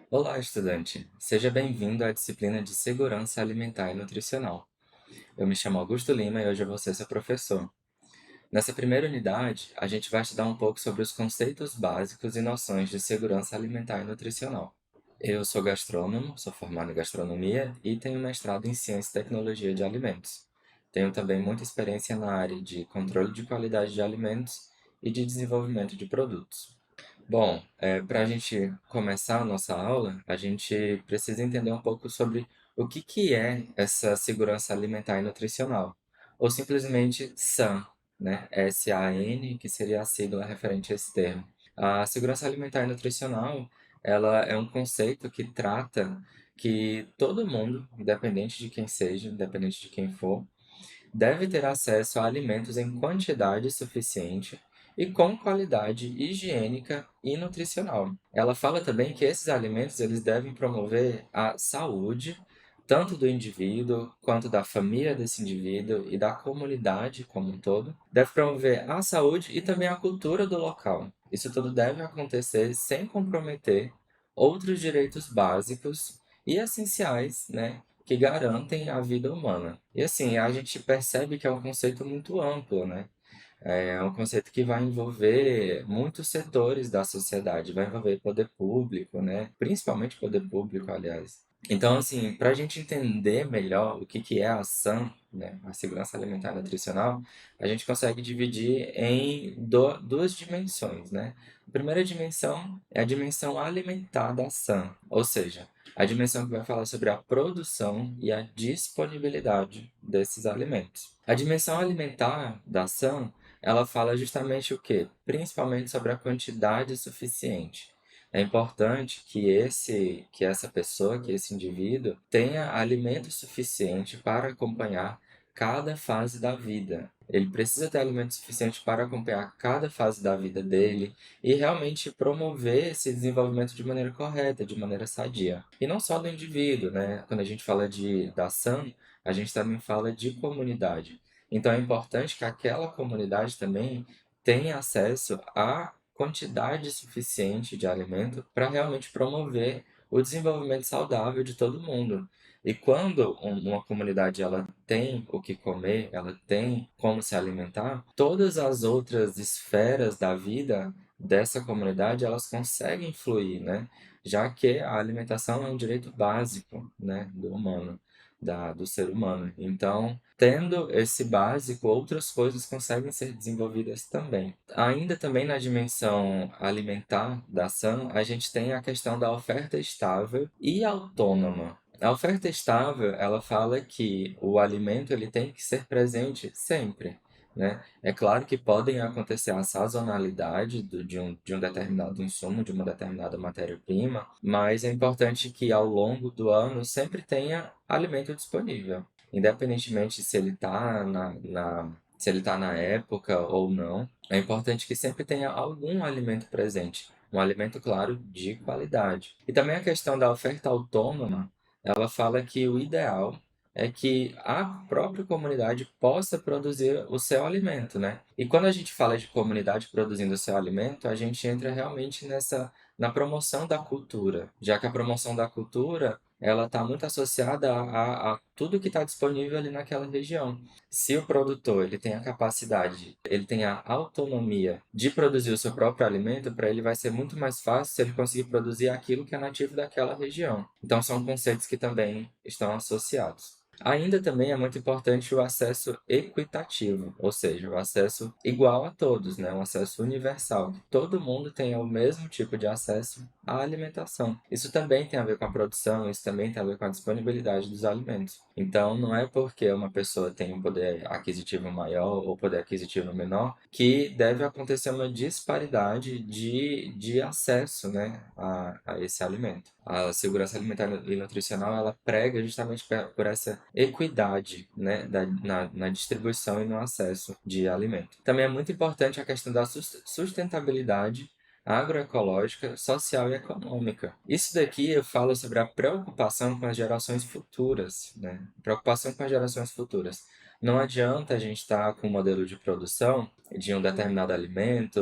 Olá, estudante! Seja bem-vindo à disciplina de Segurança Alimentar e Nutricional. Eu me chamo Augusto Lima e hoje eu vou ser seu professor. Nessa primeira unidade, a gente vai estudar um pouco sobre os conceitos básicos e noções de segurança alimentar e nutricional. Eu sou gastrônomo, sou formado em gastronomia e tenho mestrado em Ciência e Tecnologia de Alimentos. Tenho também muita experiência na área de controle de qualidade de alimentos e de desenvolvimento de produtos. Bom, para a gente começar a nossa aula, a gente precisa entender um pouco sobre o que é essa segurança alimentar e nutricional, ou simplesmente SAN, né? SAN, que seria a sigla referente a esse termo. A segurança alimentar e nutricional, ela é um conceito que trata que todo mundo, independente de quem seja, independente de quem for, deve ter acesso a alimentos em quantidade suficiente e com qualidade higiênica e nutricional. Ela fala também que esses alimentos eles devem promover a saúde tanto do indivíduo quanto da família desse indivíduo e da comunidade como um todo. Deve promover a saúde e também a cultura do local. Isso tudo deve acontecer sem comprometer outros direitos básicos e essenciais, né, que garantem a vida humana. E assim, a gente percebe que é um conceito muito amplo, né? É um conceito que vai envolver muitos setores da sociedade, vai envolver poder público, né? Principalmente poder público, aliás. Então, assim, para a gente entender melhor o que é a ação, né, a segurança alimentar e nutricional, a gente consegue dividir em duas dimensões, né? A primeira dimensão é a dimensão alimentar da ação, ou seja, a dimensão que vai falar sobre a produção e a disponibilidade desses alimentos. A dimensão alimentar da ação, ela fala justamente o quê? Principalmente sobre a quantidade suficiente. É importante que essa pessoa, que esse indivíduo tenha alimento suficiente para acompanhar cada fase da vida. Ele precisa ter alimento suficiente para acompanhar cada fase da vida dele e realmente promover esse desenvolvimento de maneira correta, de maneira sadia. E não só do indivíduo, né? Quando a gente fala da ação, a gente também fala de comunidade. Então é importante que aquela comunidade também tenha acesso a quantidade suficiente de alimento para realmente promover o desenvolvimento saudável de todo mundo. E quando uma comunidade ela tem o que comer, ela tem como se alimentar, todas as outras esferas da vida dessa comunidade elas conseguem fluir, né? Já que a alimentação é um direito básico, né, do humano do ser humano. Então, tendo esse básico, outras coisas conseguem ser desenvolvidas também. Ainda também na dimensão alimentar da ação, a gente tem a questão da oferta estável e autônoma. A oferta estável, ela fala que o alimento ele tem que ser presente sempre, né? É claro que podem acontecer a sazonalidade de um determinado insumo, de uma determinada matéria-prima, mas é importante que ao longo do ano sempre tenha alimento disponível, independentemente se ele está se ele tá na época ou não. É importante que sempre tenha algum alimento presente, um alimento, claro, de qualidade. E também a questão da oferta autônoma, ela fala que o ideal é que a própria comunidade possa produzir o seu alimento, né? E quando a gente fala de comunidade produzindo o seu alimento, a gente entra realmente na promoção da cultura, já que a promoção da cultura ela está muito associada a tudo que está disponível ali naquela região. Se o produtor ele tem a capacidade, ele tem a autonomia de produzir o seu próprio alimento, para ele vai ser muito mais fácil se ele conseguir produzir aquilo que é nativo daquela região. Então são conceitos que também estão associados. Ainda também é muito importante o acesso equitativo, ou seja, o acesso igual a todos, né? Um acesso universal, que todo mundo tenha o mesmo tipo de acesso à alimentação. Isso também tem a ver com a produção, isso também tem a ver com a disponibilidade dos alimentos. Então, não é porque uma pessoa tem um poder aquisitivo maior ou poder aquisitivo menor que deve acontecer uma disparidade de acesso, né, a esse alimento. A segurança alimentar e nutricional ela prega justamente por essa equidade, né, na distribuição e no acesso de alimento. Também é muito importante a questão da sustentabilidade agroecológica, social e econômica. Isso daqui eu falo sobre a preocupação com as gerações futuras, né? Preocupação com as gerações futuras. Não adianta a gente estar com um modelo de produção de um determinado alimento,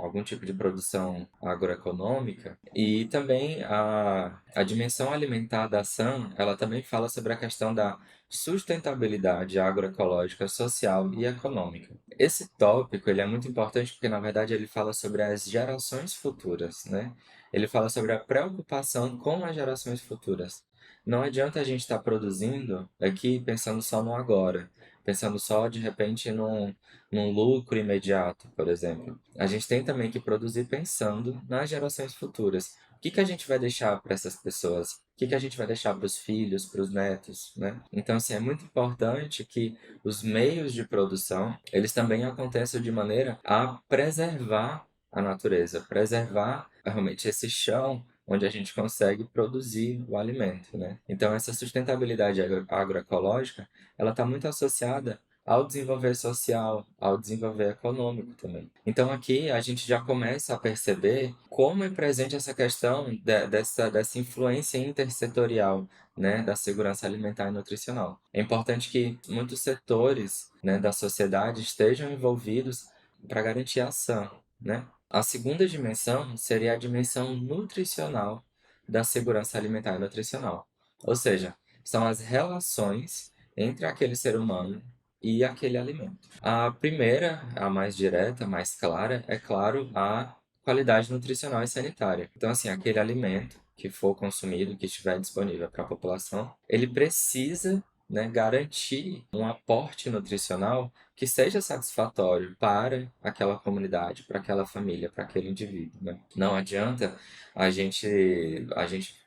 algum tipo de produção agroeconômica. E também a dimensão alimentar da ação, ela também fala sobre a questão da sustentabilidade agroecológica, social e econômica. Esse tópico ele é muito importante porque, na verdade, ele fala sobre as gerações futuras, né? Ele fala sobre a preocupação com as gerações futuras. Não adianta a gente estar produzindo aqui pensando só no agora, pensando só de repente num lucro imediato, por exemplo. A gente tem também que produzir pensando nas gerações futuras. O que que a gente vai deixar para essas pessoas? O que que a gente vai deixar para os filhos, para os netos, né? Então, assim, é muito importante que os meios de produção, eles também aconteçam de maneira a preservar a natureza, preservar realmente esse chão onde a gente consegue produzir o alimento, né? Então, essa sustentabilidade agroecológica, ela está muito associada ao desenvolver social, ao desenvolver econômico também. Então aqui a gente já começa a perceber como é presente essa questão dessa influência intersetorial, né, da segurança alimentar e nutricional. É importante que muitos setores, né, da sociedade estejam envolvidos para garantir a ação, né? A segunda dimensão seria a dimensão nutricional da segurança alimentar e nutricional. Ou seja, são as relações entre aquele ser humano e aquele alimento. A primeira, a mais direta, mais clara, é claro, a qualidade nutricional e sanitária. Então, assim, aquele alimento que for consumido, que estiver disponível para a população, ele precisa, né, garantir um aporte nutricional que seja satisfatório para aquela comunidade, para aquela família, para aquele indivíduo, né? Não adianta a gente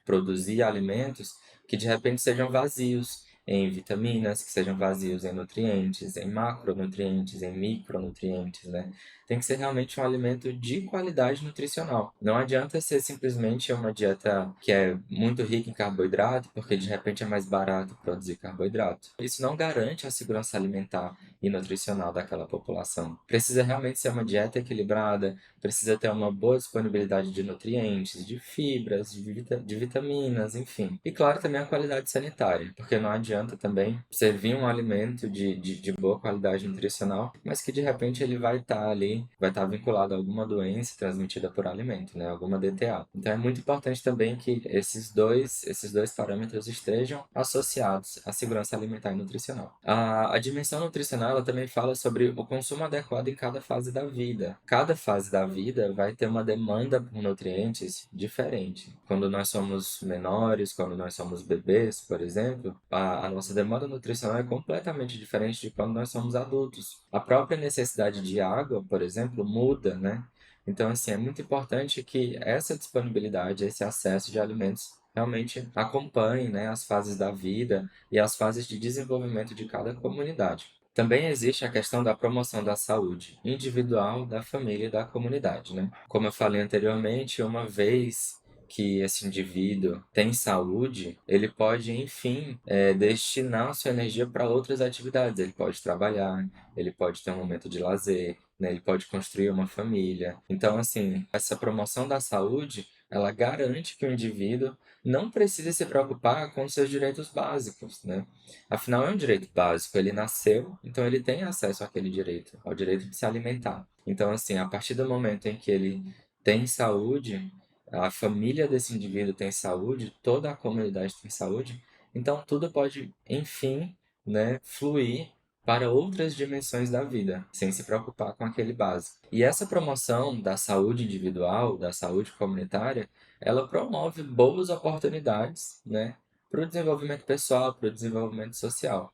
produzir alimentos que de repente sejam vazios em vitaminas, que sejam vazios em nutrientes, em macronutrientes, em micronutrientes, né? Tem que ser realmente um alimento de qualidade nutricional. Não adianta ser simplesmente uma dieta que é muito rica em carboidrato, porque de repente é mais barato produzir carboidrato. Isso não garante a segurança alimentar e nutricional daquela população. Precisa realmente ser uma dieta equilibrada, precisa ter uma boa disponibilidade de nutrientes, de fibras, de vitaminas, enfim. E claro, também a qualidade sanitária, porque não adianta também servir um alimento de boa qualidade nutricional, mas que de repente ele vai estar ali, vai estar vinculado a alguma doença transmitida por alimento, né? Alguma DTA. Então é muito importante também que esses dois parâmetros estejam associados à segurança alimentar e nutricional. A dimensão nutricional ela também fala sobre o consumo adequado em cada fase da vida. Cada fase da vida vai ter uma demanda por nutrientes diferente. Quando nós somos menores, quando nós somos bebês, por exemplo, a nossa demanda nutricional é completamente diferente de quando nós somos adultos. A própria necessidade de água, por exemplo, muda, né? Então, assim, é muito importante que essa disponibilidade, esse acesso de alimentos realmente acompanhe, né, as fases da vida e as fases de desenvolvimento de cada comunidade. Também existe a questão da promoção da saúde individual, da família e da comunidade, né? Como eu falei anteriormente, uma vez que esse indivíduo tem saúde, ele pode, enfim, destinar sua energia para outras atividades. Ele pode trabalhar, ele pode ter um momento de lazer, né? Ele pode construir uma família. Então, assim, essa promoção da saúde, ela garante que o indivíduo não precise se preocupar com seus direitos básicos, né? Afinal, é um direito básico. Ele nasceu, então ele tem acesso àquele direito, ao direito de se alimentar. Então, assim, a partir do momento em que ele tem saúde, a família desse indivíduo tem saúde, toda a comunidade tem saúde, então tudo pode, enfim, né, fluir para outras dimensões da vida, sem se preocupar com aquele básico. E essa promoção da saúde individual, da saúde comunitária, ela promove boas oportunidades, né, para o desenvolvimento pessoal, para o desenvolvimento social.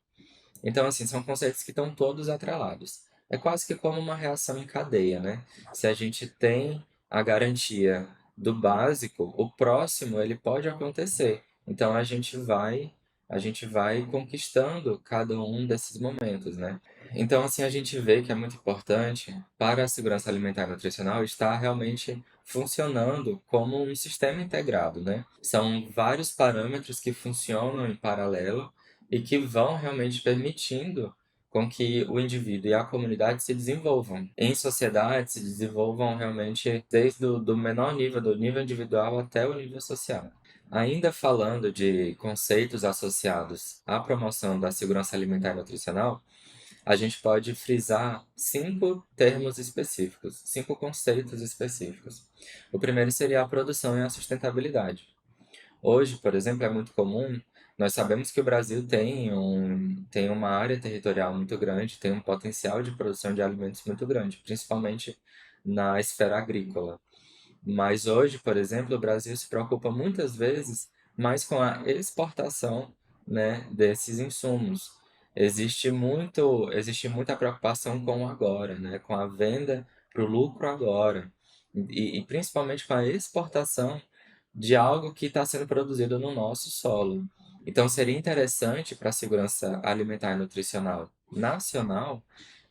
Então, assim, são conceitos que estão todos atrelados. É quase que como uma reação em cadeia, né? Se a gente tem a garantia do básico, o próximo ele pode acontecer. Então a gente vai conquistando cada um desses momentos, né? Então, assim, a gente vê que é muito importante para a segurança alimentar e nutricional estar realmente funcionando como um sistema integrado, né? São vários parâmetros que funcionam em paralelo e que vão realmente permitindo com que o indivíduo e a comunidade se desenvolvam. Em sociedade, se desenvolvam realmente desde o do menor nível, do nível individual até o nível social. Ainda falando de conceitos associados à promoção da segurança alimentar e nutricional, a gente pode frisar 5 termos específicos, 5 conceitos específicos. O primeiro seria a produção e a sustentabilidade. Hoje, por exemplo, é muito comum, nós sabemos que o Brasil tem uma área territorial muito grande, tem um potencial de produção de alimentos muito grande, principalmente na esfera agrícola. Mas hoje, por exemplo, o Brasil se preocupa muitas vezes mais com a exportação, né, desses insumos. Existe muita preocupação com o agora, né, com a venda para o lucro agora. E principalmente com a exportação de algo que está sendo produzido no nosso solo. Então, seria interessante para a segurança alimentar e nutricional nacional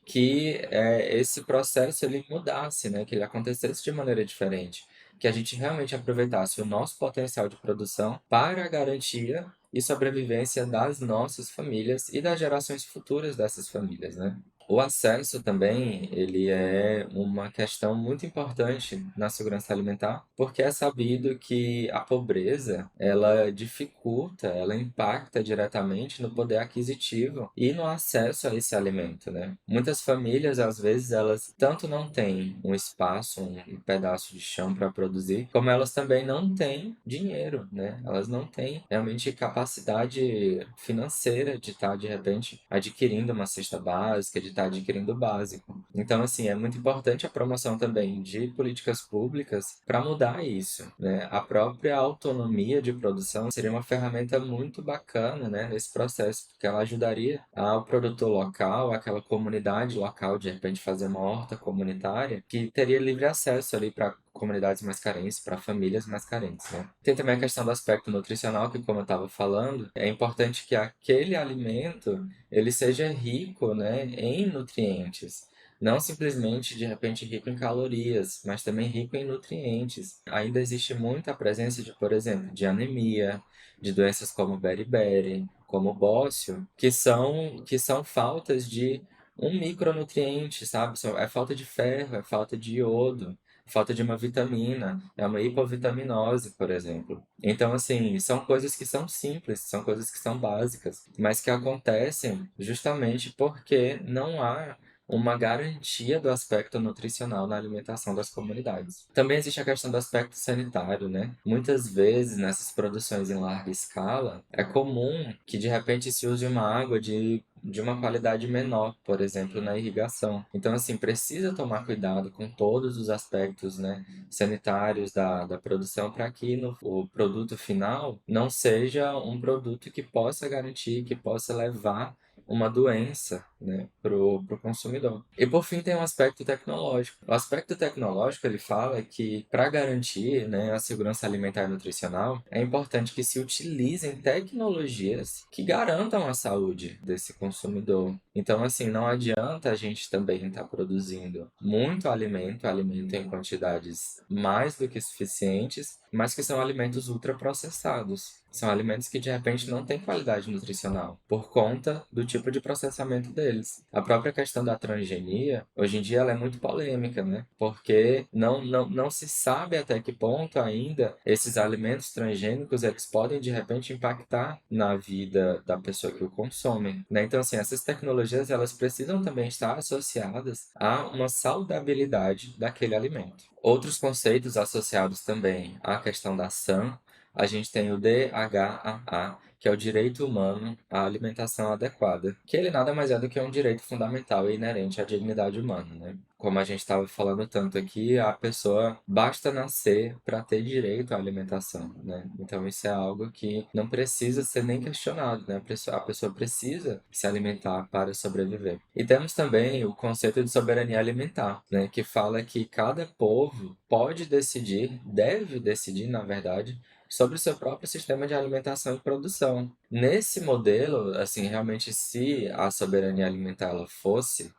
que esse processo ele mudasse, né? Que ele acontecesse de maneira diferente, que a gente realmente aproveitasse o nosso potencial de produção para a garantia e sobrevivência das nossas famílias e das gerações futuras dessas famílias, né? O acesso também, ele é uma questão muito importante na segurança alimentar, porque é sabido que a pobreza, ela dificulta, ela impacta diretamente no poder aquisitivo e no acesso a esse alimento, né? Muitas famílias, às vezes, elas tanto não têm um espaço, um pedaço de chão para produzir, como elas também não têm dinheiro, né? Elas não têm realmente capacidade financeira de estar, de repente, adquirindo uma cesta básica, de estar adquirindo o básico. Então, assim, é muito importante a promoção também de políticas públicas para mudar isso, né? A própria autonomia de produção seria uma ferramenta muito bacana, né, nesse processo, porque ela ajudaria ao produtor local, aquela comunidade local, de repente fazer uma horta comunitária, que teria livre acesso ali para comunidades mais carentes, para famílias mais carentes, né? Tem também a questão do aspecto nutricional, que como eu estava falando, é importante que aquele alimento ele seja rico, né, em nutrientes. Não simplesmente, de repente, rico em calorias, mas também rico em nutrientes. Ainda existe muita presença de, por exemplo, de anemia, de doenças como beriberi, como bócio, que são faltas de um micronutriente, sabe? É falta de ferro, é falta de iodo, falta de uma vitamina, é uma hipovitaminose, por exemplo. Então, assim, são coisas que são simples, são coisas que são básicas, mas que acontecem justamente porque não há uma garantia do aspecto nutricional na alimentação das comunidades. Também existe a questão do aspecto sanitário, né? Muitas vezes, nessas produções em larga escala, é comum que de repente se use uma água de uma qualidade menor, por exemplo, na irrigação. Então, assim, precisa tomar cuidado com todos os aspectos, né, sanitários da produção para que o produto final não seja um produto que possa garantir, que possa levar uma doença, né, pro consumidor. E por fim tem um aspecto tecnológico. O aspecto tecnológico ele fala que para garantir, né, a segurança alimentar e nutricional é importante que se utilizem tecnologias que garantam a saúde desse consumidor. Então assim não adianta a gente também estar produzindo muito alimento em quantidades mais do que suficientes, mas que são alimentos ultraprocessados. São alimentos que de repente não têm qualidade nutricional por conta do tipo de processamento deles. A própria questão da transgenia, hoje em dia ela é muito polêmica, né? Porque não se sabe até que ponto ainda esses alimentos transgênicos eles podem de repente impactar na vida da pessoa que o consome, né? Então assim, essas tecnologias elas precisam também estar associadas a uma saudabilidade daquele alimento. Outros conceitos associados também à questão da SAM, a gente tem o DHAA, que é o direito humano à alimentação adequada, que ele nada mais é do que um direito fundamental e inerente à dignidade humana, né? Como a gente estava falando tanto aqui, a pessoa basta nascer para ter direito à alimentação, né? Então isso é algo que não precisa ser nem questionado, né? A pessoa precisa se alimentar para sobreviver. E temos também o conceito de soberania alimentar, né? Que fala que cada povo pode decidir, deve decidir, na verdade, sobre o seu próprio sistema de alimentação e produção. Nesse modelo, assim, realmente, se a soberania alimentar ela fosse,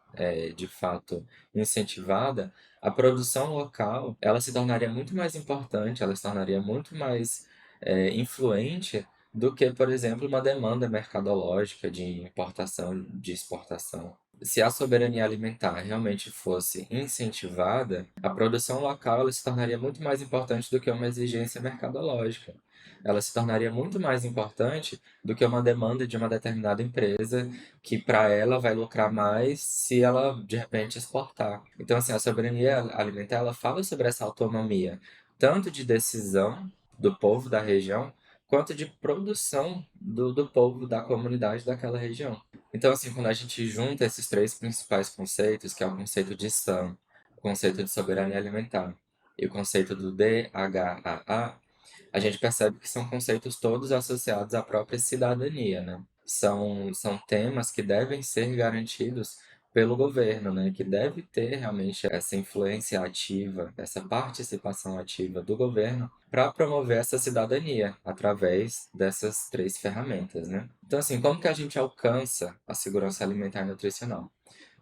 de fato, incentivada, a produção local, ela se tornaria muito mais importante, ela se tornaria muito mais, influente do que, por exemplo, uma demanda mercadológica de importação, de exportação. se a soberania alimentar realmente fosse incentivada, a produção local ela se tornaria muito mais importante do que uma exigência mercadológica. Ela se tornaria muito mais importante do que uma demanda de uma determinada empresa que para ela vai lucrar mais se ela de repente exportar. Então, assim, a soberania alimentar ela fala sobre essa autonomia, tanto de decisão do povo da região, quanto de produção do povo da comunidade daquela região. Então, assim, quando a gente junta esses três principais conceitos, que é o conceito de SAM, o conceito de soberania alimentar e o conceito do DHAA, a gente percebe que são conceitos todos associados à própria cidadania, né? São temas que devem ser garantidos pelo governo, né? Que deve ter realmente essa influência ativa, essa participação ativa do governo para promover essa cidadania através dessas três ferramentas, né? Então, assim, como que a gente alcança a segurança alimentar e nutricional?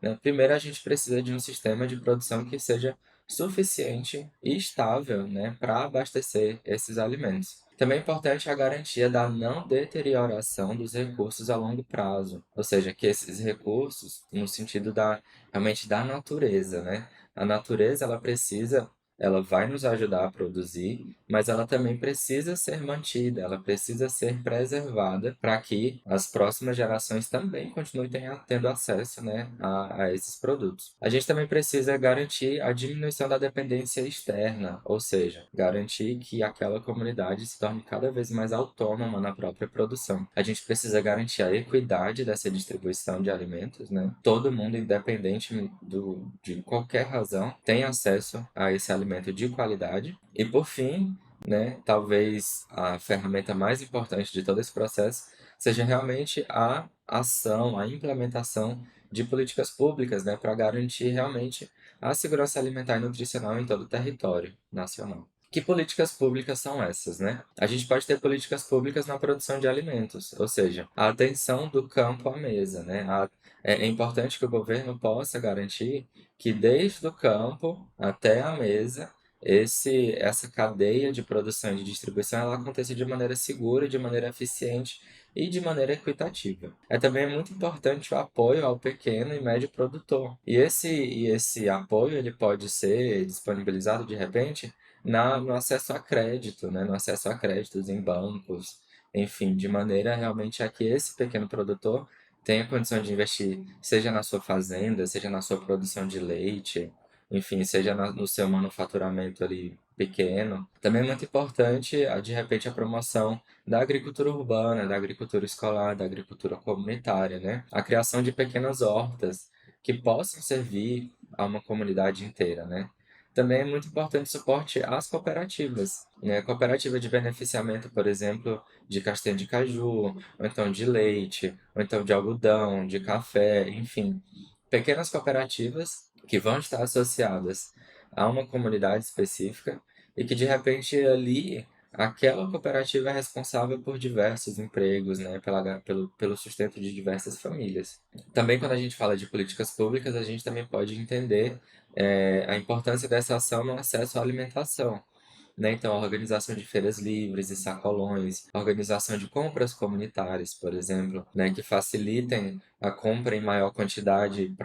Né? Primeiro, a gente precisa de um sistema de produção que seja suficiente e estável, né, para abastecer esses alimentos. Também é importante a garantia da não deterioração dos recursos a longo prazo, ou seja, que esses recursos, no sentido realmente da natureza, né? A natureza ela vai nos ajudar a produzir, mas ela também precisa ser mantida, ela precisa ser preservada para que as próximas gerações também continuem tendo acesso, né, a esses produtos. A gente também precisa garantir a diminuição da dependência externa, ou seja, garantir que aquela comunidade se torne cada vez mais autônoma na própria produção. A gente precisa garantir a equidade dessa distribuição de alimentos, né? Todo mundo, independente de qualquer razão, tem acesso a esse alimento de qualidade. E por fim, né, talvez a ferramenta mais importante de todo esse processo seja realmente a ação, a implementação de políticas públicas, né, para garantir realmente a segurança alimentar e nutricional em todo o território nacional. Que políticas públicas são essas, né? A gente pode ter políticas públicas na produção de alimentos, ou seja, a atenção do campo à mesa, né? É importante que o governo possa garantir que desde o campo até a mesa essa cadeia de produção e de distribuição ela aconteça de maneira segura, de maneira eficiente e de maneira equitativa. Também muito importante o apoio ao pequeno e médio produtor. E esse apoio ele pode ser disponibilizado de repente no acesso a crédito, né? No acesso a créditos em bancos, enfim, de maneira realmente a que esse pequeno produtor tenha condição de investir, seja na sua fazenda, seja na sua produção de leite, enfim, seja no seu manufaturamento ali pequeno. Também é muito importante, de repente, a promoção da agricultura urbana, da agricultura escolar, da agricultura comunitária, né? A criação de pequenas hortas que possam servir a uma comunidade inteira, né? Também é muito importante o suporte às cooperativas, né? Cooperativa de beneficiamento, por exemplo, de castanha de caju, ou então de leite, ou então de algodão, de café, enfim. Pequenas cooperativas que vão estar associadas a uma comunidade específica e que de repente ali aquela cooperativa é responsável por diversos empregos, né, pelo sustento de diversas famílias. Também quando a gente fala de políticas públicas, a gente também pode entender a importância dessa ação no acesso à alimentação, né? Então, a organização de feiras livres e sacolões, a organização de compras comunitárias, por exemplo, né, que facilitem a compra em maior quantidade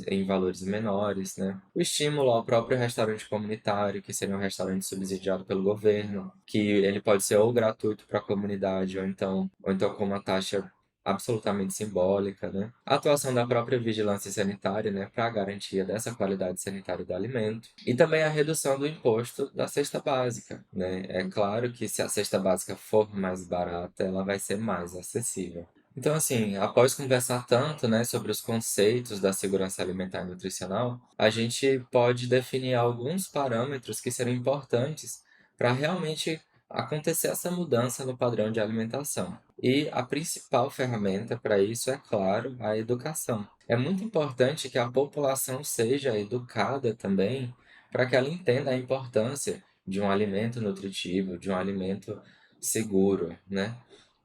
em valores menores, né? O estímulo ao próprio restaurante comunitário, que seria um restaurante subsidiado pelo governo, que ele pode ser ou gratuito para a comunidade, ou então com uma taxa absolutamente simbólica, né? A atuação da própria vigilância sanitária, né, para a garantia dessa qualidade sanitária do alimento. E também a redução do imposto da cesta básica, né? É claro que se a cesta básica for mais barata, ela vai ser mais acessível. Então, assim, após conversar tanto, né, sobre os conceitos da segurança alimentar e nutricional, a gente pode definir alguns parâmetros que serão importantes para realmente acontecer essa mudança no padrão de alimentação. E a principal ferramenta para isso é, claro, a educação. É muito importante que a população seja educada também para que ela entenda a importância de um alimento nutritivo, de um alimento seguro, né?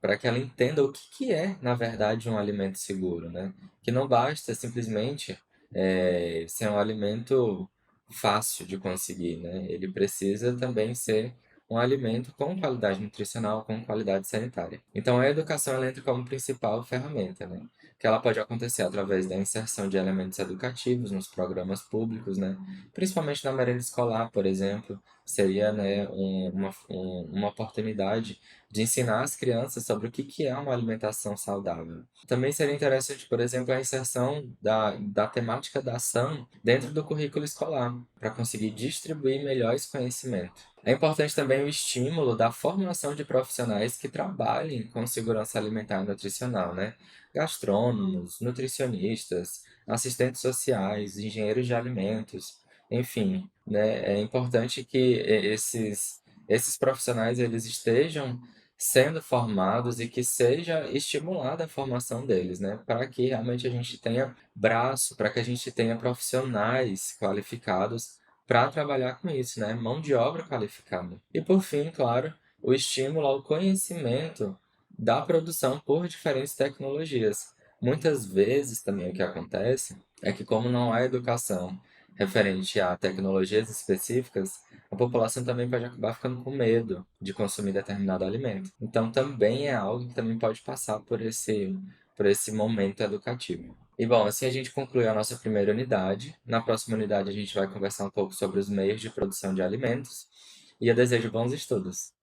Para que ela entenda o que é, na verdade, um alimento seguro, né? Que não basta simplesmente ser um alimento fácil de conseguir, né? Ele precisa também ser um alimento com qualidade nutricional, com qualidade sanitária. Então, a educação ela entra como principal ferramenta, né? que ela pode acontecer através da inserção de elementos educativos nos programas públicos, né? Principalmente na merenda escolar, por exemplo, seria, né, uma oportunidade de ensinar as crianças sobre o que é uma alimentação saudável. Também seria interessante, por exemplo, a inserção da temática da ação dentro do currículo escolar, para conseguir distribuir melhor esse conhecimento. É importante também o estímulo da formação de profissionais que trabalhem com segurança alimentar e nutricional, né? Gastrônomos, nutricionistas, assistentes sociais, engenheiros de alimentos, enfim, né? É importante que esses profissionais eles estejam sendo formados e que seja estimulada a formação deles, né? Para que realmente a gente tenha braço, para que a gente tenha profissionais qualificados para trabalhar com isso, né? Mão de obra qualificada. E por fim, claro, o estímulo ao conhecimento da produção por diferentes tecnologias. Muitas vezes também o que acontece é que como não há educação referente a tecnologias específicas, a população também pode acabar ficando com medo de consumir determinado alimento. Então também é algo que também pode passar por esse momento educativo. E bom, assim a gente conclui a nossa primeira unidade. Na próxima unidade a gente vai conversar um pouco sobre os meios de produção de alimentos. E eu desejo bons estudos.